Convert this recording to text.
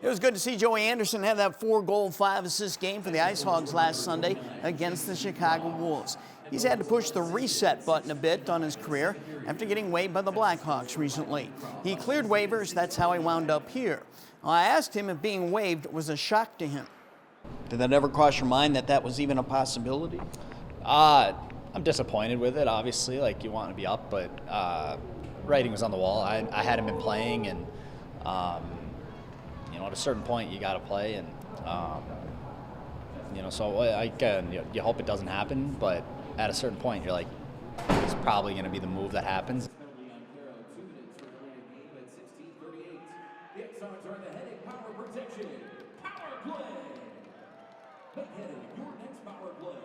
It was good to see Joey Anderson have that 4-goal, 5-assist game for the IceHogs last Sunday against the Chicago Wolves. He's had to push the reset button a bit on his career after getting waived by the Blackhawks recently. He cleared waivers, that's how he wound up here. I asked him if being waived was a shock to him. Did that ever cross your mind that was even a possibility? I'm disappointed with it, obviously. Like, you want to be up, but writing was on the wall. I hadn't been playing, and at a certain point you got to play, and so you hope it doesn't happen, but at a certain point you're like, it's probably going to be the move that happens. The IceHogs are in the heading power protection. Power play. Make heading your next power play.